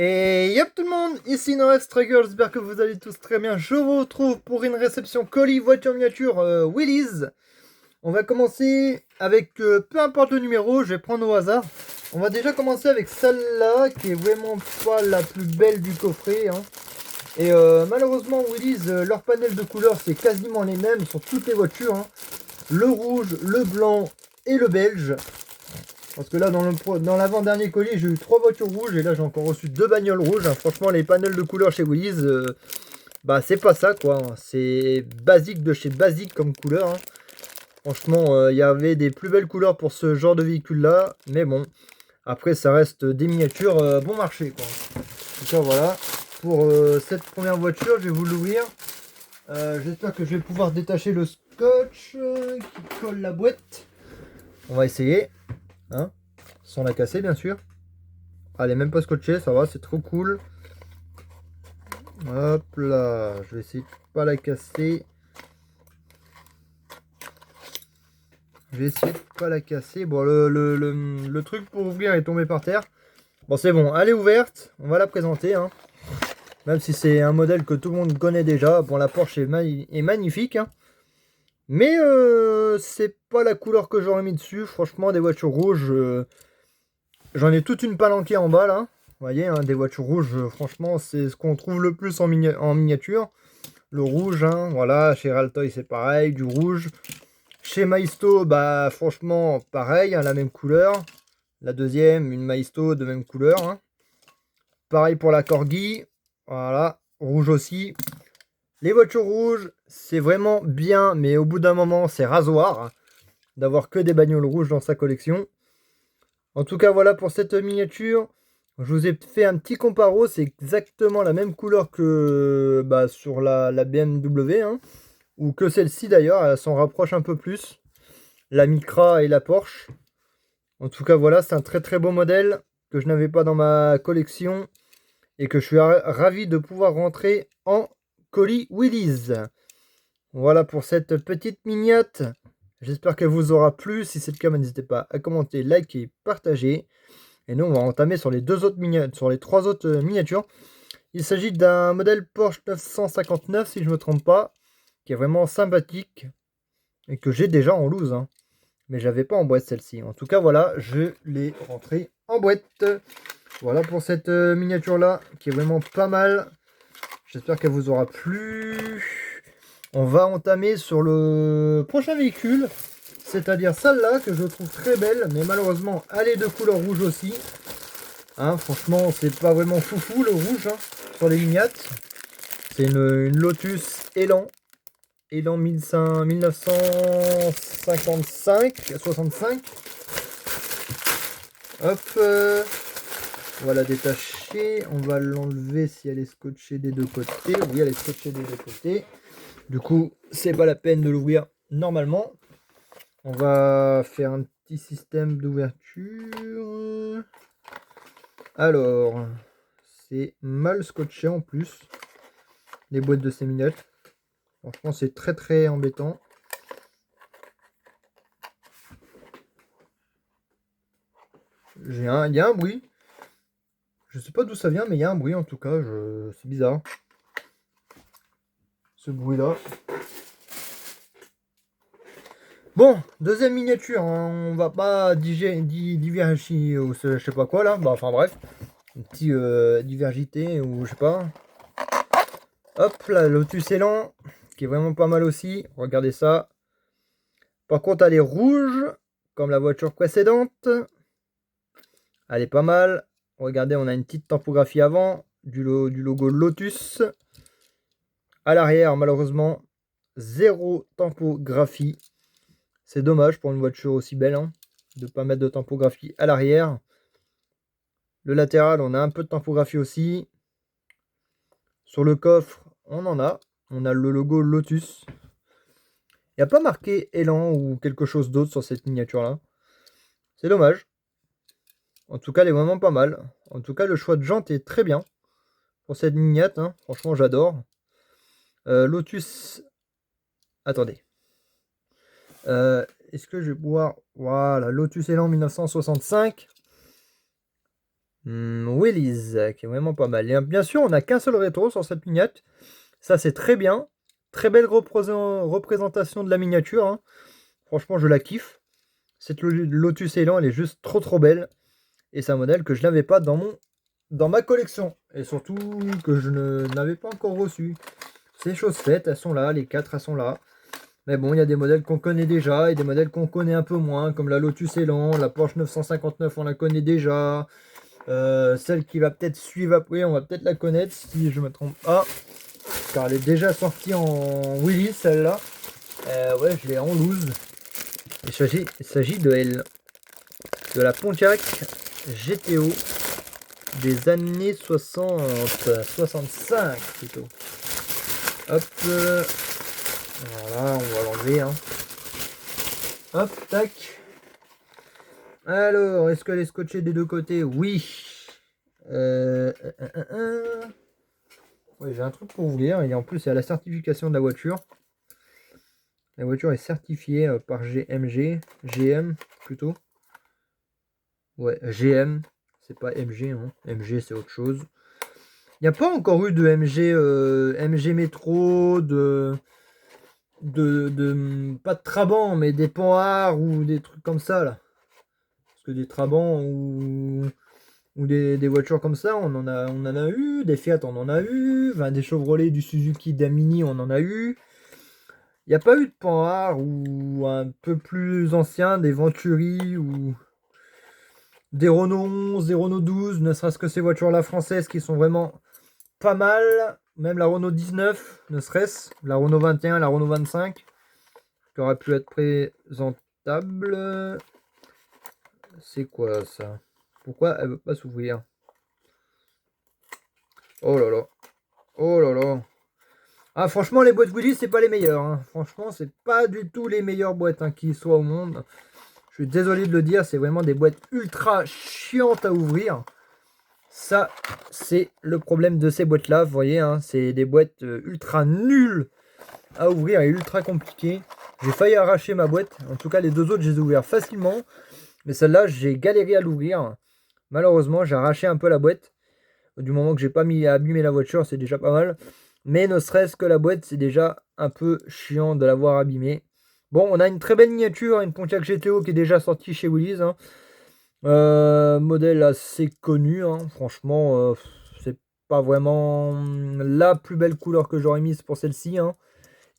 Et yep tout le monde, ici Noël Struggle, j'espère que vous allez tous très bien. Je vous retrouve pour une réception colis voiture miniature Willys. On va commencer avec peu importe le numéro, je vais prendre au hasard. On va déjà commencer avec celle-là qui est vraiment pas la plus belle du coffret. Hein. Et malheureusement Willys, leur panel de couleurs c'est quasiment les mêmes sur toutes les voitures. Hein. Le rouge, le blanc et le belge. Parce que là, dans l'avant-dernier colis, j'ai eu 3 voitures rouges et là, j'ai encore reçu 2 bagnoles rouges. Hein. Franchement, les panels de couleurs chez Willys, bah, c'est pas ça quoi. Hein. C'est basique de chez basique comme couleur. Hein. Franchement, il y avait des plus belles couleurs pour ce genre de véhicule là. Mais bon, après, ça reste des miniatures bon marché quoi. Donc là, voilà. Pour cette première voiture, je vais vous l'ouvrir. J'espère que je vais pouvoir détacher le scotch qui colle la boîte. On va essayer. Hein, sans la casser bien sûr. Elle est même pas scotchée, ça va, c'est trop cool. Hop là, je vais essayer de pas la casser. Je vais essayer de pas la casser. Bon, le truc pour ouvrir est tombé par terre. Bon, c'est bon, elle est ouverte. On va la présenter. Hein. Même si c'est un modèle que tout le monde connaît déjà. Bon, la Porsche est magnifique. Hein. Mais c'est pas la couleur que j'aurais mis dessus. Franchement, des voitures rouges, j'en ai toute une palanquée en bas là. Vous voyez, hein, des voitures rouges, franchement, c'est ce qu'on trouve le plus en miniature. Le rouge, hein, voilà, chez Raltoy c'est pareil, du rouge. Chez Maisto, bah franchement, pareil, hein, la même couleur. La deuxième, une Maisto de même couleur. Hein. Pareil pour la Corgi, voilà, rouge aussi. Les voitures rouges, c'est vraiment bien, mais au bout d'un moment, c'est rasoir hein, d'avoir que des bagnoles rouges dans sa collection. En tout cas, voilà pour cette miniature. Je vous ai fait un petit comparo. C'est exactement la même couleur que bah, sur la BMW. Hein, ou que celle-ci d'ailleurs. Elle s'en rapproche un peu plus. La Micra et la Porsche. En tout cas, voilà. C'est un très très beau modèle que je n'avais pas dans ma collection. Et que je suis ravi de pouvoir rentrer en colis Willys. Voilà pour cette petite miniate. J'espère qu'elle vous aura plu. Si c'est le cas, n'hésitez pas à commenter, liker, partager. Et nous, on va entamer sur les sur les 3 autres miniatures. Il s'agit d'un modèle Porsche 959, si je ne me trompe pas, qui est vraiment sympathique et que j'ai déjà en loose. Hein. Mais j'avais pas en boîte celle-ci. En tout cas, voilà, je l'ai rentrée en boîte. Voilà pour cette miniature-là, qui est vraiment pas mal. J'espère qu'elle vous aura plu. On va entamer sur le prochain véhicule, c'est-à-dire celle-là, que je trouve très belle, mais malheureusement, elle est de couleur rouge aussi. Hein, franchement, c'est pas vraiment foufou le rouge hein, sur les miniates. C'est une Lotus Elan. Elan 1955, 65. Hop, on va la détacher. On va l'enlever si elle est scotchée des deux côtés. Oui, elle est scotchée des deux côtés. Du coup, c'est pas la peine de l'ouvrir normalement. On va faire un petit système d'ouverture. Alors, c'est mal scotché en plus, les boîtes de ces miniates. Franchement, c'est très très embêtant. Il y a un bruit. Je sais pas d'où ça vient, mais il y a un bruit en tout cas. C'est bizarre. Ce bruit-là. Bon, deuxième miniature. Hein. On va pas diverger ou je sais pas quoi là. Bah, enfin bref. Un petit divergité ou je sais pas. Hop, la Lotus Elan. Qui est vraiment pas mal aussi. Regardez ça. Par contre, elle est rouge. Comme la voiture précédente. Elle est pas mal. Regardez, on a une petite typographie avant. Du logo Lotus. À l'arrière, malheureusement, zéro typographie. C'est dommage pour une voiture aussi belle. Hein, de ne pas mettre de typographie à l'arrière. Le latéral, on a un peu de typographie aussi. Sur le coffre, on en a. On a le logo Lotus. Il n'y a pas marqué Elan ou quelque chose d'autre sur cette miniature-là. C'est dommage. En tout cas, elle est vraiment pas mal. En tout cas, le choix de jante est très bien. Pour cette miniate, hein. Franchement, j'adore. Lotus... Attendez. Est-ce que je vais pouvoir... Voilà, Lotus Elan 1965. Willys, qui est vraiment pas mal. Et bien sûr, on n'a qu'un seul rétro sur cette miniature. Ça, c'est très bien. Très belle représentation de la miniature. Hein. Franchement, je la kiffe. Cette Lotus Elan, elle est juste trop belle. Et c'est un modèle que je n'avais pas dans ma collection. Et surtout que je n'avais pas encore reçu. C'est chose faite, elles sont là, les 4 elles sont là. Mais bon, il y a des modèles qu'on connaît déjà et des modèles qu'on connaît un peu moins, comme la Lotus Elan, la Porsche 959, on la connaît déjà. Celle qui va peut-être suivre après, on va peut-être la connaître si je me trompe pas. Car elle est déjà sortie en Willys, celle-là. Ouais, je l'ai en loose. Il s'agit de la Pontiac GTO des années 60, 65 plutôt. Hop, voilà, on va l'enlever. Hein. Hop, tac. Alors, est-ce qu'elle est scotchée des deux côtés? Oui. Ouais, j'ai un truc pour vous lire. Et en plus, il y a la certification de la voiture. La voiture est certifiée par GM plutôt. Ouais, GM, c'est pas MG, hein. MG c'est autre chose. Il n'y a pas encore eu de MG Métro, pas de Trabant, mais des Panhard ou des trucs comme ça là. Parce que des Trabant ou des voitures comme ça, on en a eu, des Fiat on en a eu, enfin, des Chevrolet, du Suzuki, d'Amini on en a eu. Il n'y a pas eu de Panhard ou un peu plus ancien, des Venturi ou des Renault 11, des Renault 12, ne serait-ce que ces voitures-là françaises qui sont vraiment pas mal. Même la Renault 19, ne serait-ce, la Renault 21, la Renault 25, qui aurait pu être présentable. C'est quoi ça? Pourquoi elle veut pas s'ouvrir? Oh là là. Oh là là. Ah, franchement, les boîtes Willys, c'est pas les meilleures. Hein. Franchement, c'est pas du tout les meilleures boîtes hein, qui soient au monde. Je suis désolé de le dire, c'est vraiment des boîtes ultra chiantes à ouvrir. Ça, c'est le problème de ces boîtes-là. Vous voyez, hein, c'est des boîtes ultra nulles à ouvrir et ultra compliquées. J'ai failli arracher ma boîte. En tout cas, les deux autres, je les ai ouverts facilement. Mais celle-là, j'ai galéré à l'ouvrir. Malheureusement, j'ai arraché un peu la boîte. Du moment que j'ai pas mis à abîmer la voiture, c'est déjà pas mal. Mais ne serait-ce que la boîte, c'est déjà un peu chiant de l'avoir abîmée. Bon, on a une très belle miniature, une Pontiac GTO qui est déjà sortie chez Willys. Hein. Modèle assez connu, hein. Franchement, c'est pas vraiment la plus belle couleur que j'aurais mise pour celle-ci. Hein.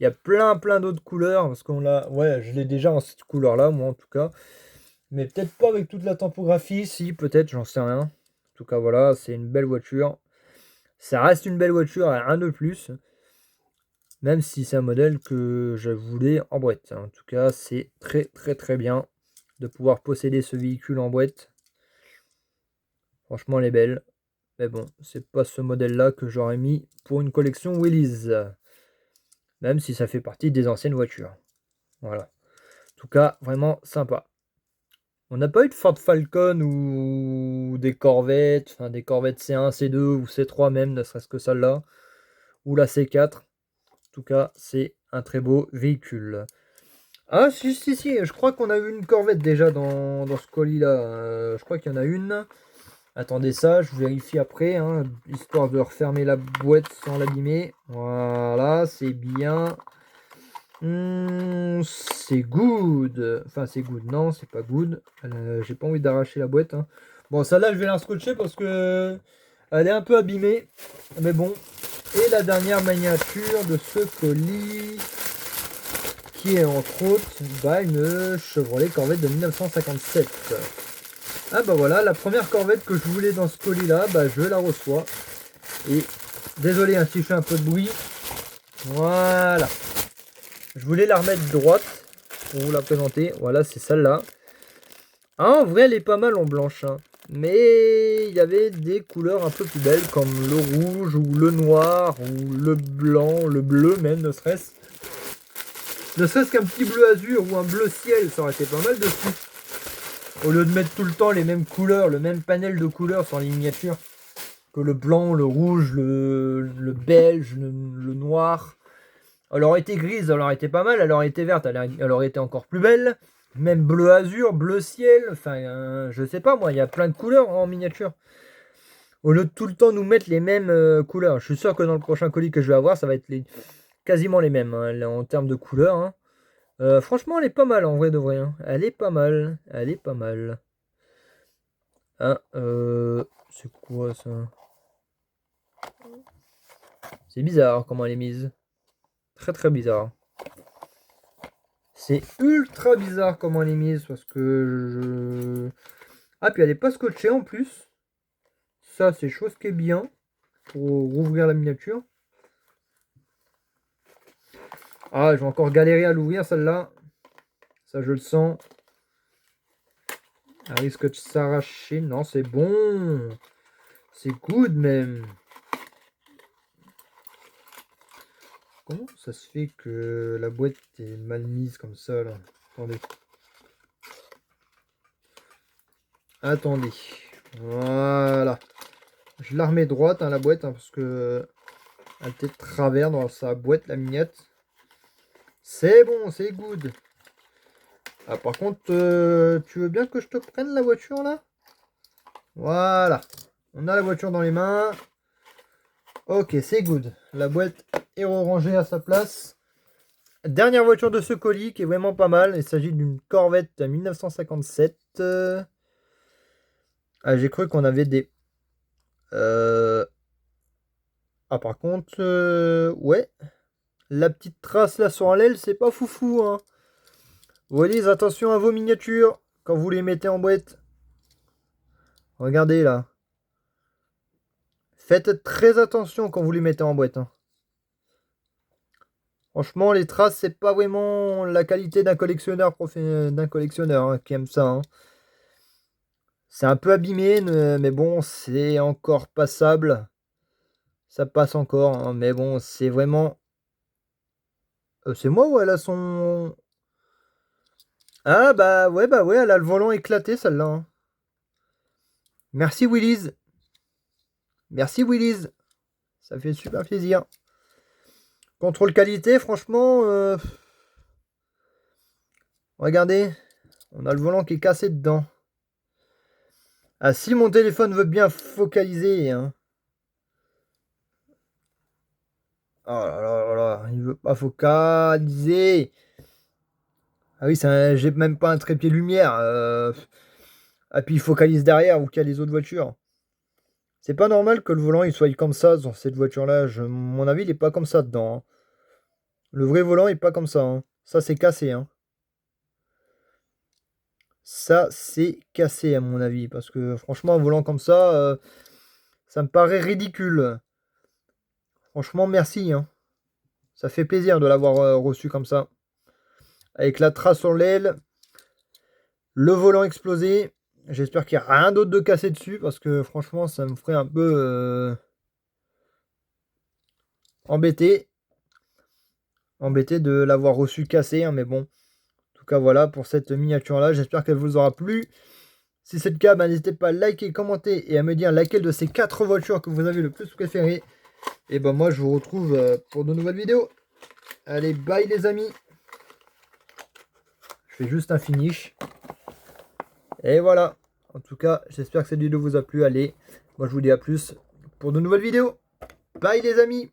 Il y a plein d'autres couleurs, parce qu'on l'a... Ouais, je l'ai déjà en cette couleur-là, moi en tout cas. Mais peut-être pas avec toute la typographie, si, peut-être, j'en sais rien. En tout cas, voilà, c'est une belle voiture. Ça reste une belle voiture, un de plus. Même si c'est un modèle que je voulais en boîte. En tout cas, c'est très bien de pouvoir posséder ce véhicule en boîte. Franchement, elle est belle. Mais bon, c'est pas ce modèle-là que j'aurais mis pour une collection Willys. Même si ça fait partie des anciennes voitures. Voilà. En tout cas, vraiment sympa. On n'a pas eu de Ford Falcon ou des Corvettes, enfin des Corvettes C1, C2 ou C3 même, ne serait-ce que celle-là. Ou la C4. En tout cas, c'est un très beau véhicule. Ah, si, je crois qu'on a eu une Corvette déjà dans ce colis-là. Je crois qu'il y en a une. Attendez ça, je vérifie après, hein, histoire de refermer la boîte sans l'abîmer. Voilà, c'est bien. C'est good. Enfin, c'est good. Non, c'est pas good. J'ai pas envie d'arracher la boîte. Hein. Bon, celle-là, je vais la scotcher parce que elle est un peu abîmée. Mais bon. Et la dernière miniature de ce colis, qui est entre autres une Chevrolet Corvette de 1957. Ah bah voilà, la première Corvette que je voulais dans ce colis là, bah je la reçois. Et désolé hein, si je fais un peu de bruit. Voilà. Je voulais la remettre droite pour vous la présenter. Voilà, c'est celle-là. Ah, en vrai, elle est pas mal en blanche. Hein. Mais il y avait des couleurs un peu plus belles comme le rouge ou le noir ou le blanc, le bleu même, ne serait-ce. Ne serait-ce qu'un petit bleu azur ou un bleu ciel, ça aurait été pas mal dessus. Au lieu de mettre tout le temps les mêmes couleurs, le même panel de couleurs sur les miniatures. Que le blanc, le rouge, le beige, le noir. Elle aurait été grise, elle aurait été pas mal. Elle aurait été verte, elle aurait été encore plus belle. Même bleu azur, bleu ciel. Enfin, je sais pas moi, il y a plein de couleurs en miniature. Au lieu de tout le temps nous mettre les mêmes couleurs. Je suis sûr que dans le prochain colis que je vais avoir, ça va être quasiment les mêmes hein, en termes de couleurs. Hein. Franchement, elle est pas mal en vrai de vrai. Hein. Elle est pas mal. Elle est pas mal. Hein, c'est quoi ça? C'est bizarre comment elle est mise. Très très bizarre. C'est ultra bizarre comment elle est mise parce que je... Ah, puis elle est pas scotchée en plus. Ça, c'est chose qui est bien pour rouvrir la miniature. Ah, je vais encore galérer à l'ouvrir celle-là. Ça, je le sens. Elle risque de s'arracher. Non, c'est bon. C'est good même. Comment ça se fait que la boîte est mal mise comme ça là? Attendez. Attendez. Voilà. Je la remets droite hein, la boîte hein, parce que elle était de travers dans sa boîte la mignette. C'est bon, c'est good. Ah par contre, tu veux bien que je te prenne la voiture là? Voilà. On a la voiture dans les mains. Ok, c'est good. La boîte est rangée à sa place. Dernière voiture de ce colis qui est vraiment pas mal. Il s'agit d'une Corvette 1957. Ah, j'ai cru qu'on avait des... Ah par contre, ouais. La petite trace là sur l'aile, c'est pas foufou. Hein. Vous voyez, attention à vos miniatures quand vous les mettez en boîte. Regardez là. Faites très attention quand vous les mettez en boîte. Hein. Franchement, les traces, c'est pas vraiment la qualité d'un collectionneur, hein, qui aime ça. Hein. C'est un peu abîmé, mais bon, c'est encore passable. Ça passe encore, hein, mais bon, c'est vraiment... c'est moi ou elle a son... Ah bah ouais, elle a le volant éclaté celle-là. Hein. Merci Willy's. Merci Willy's. Ça fait super plaisir. Contrôle qualité, franchement... Regardez, on a le volant qui est cassé dedans. Ah si mon téléphone veut bien focaliser, hein. Oh là là là là, il veut pas focaliser. Ah oui, j'ai même pas un trépied lumière. Ah puis il focalise derrière ou qu'il y a les autres voitures. C'est pas normal que le volant il soit comme ça dans cette voiture-là. Mon avis, il est pas comme ça dedans. Hein. Le vrai volant est pas comme ça. Hein. Ça, c'est cassé. Hein. Ça, c'est cassé à mon avis. Parce que franchement, un volant comme ça, ça me paraît ridicule. Franchement, merci. Hein. Ça fait plaisir de l'avoir reçu comme ça. Avec la trace sur l'aile. Le volant explosé. J'espère qu'il n'y a rien d'autre de cassé dessus. Parce que franchement, ça me ferait un peu embêté. Embêté de l'avoir reçu cassé. Hein, mais bon. En tout cas, voilà pour cette miniature-là. J'espère qu'elle vous aura plu. Si c'est le cas, n'hésitez pas à liker, commenter et à me dire laquelle de ces 4 voitures que vous avez le plus préféré. Et ben moi, je vous retrouve pour de nouvelles vidéos. Allez, bye les amis. Je fais juste un finish. Et voilà. En tout cas, j'espère que cette vidéo vous a plu. Allez, moi je vous dis à plus pour de nouvelles vidéos. Bye les amis.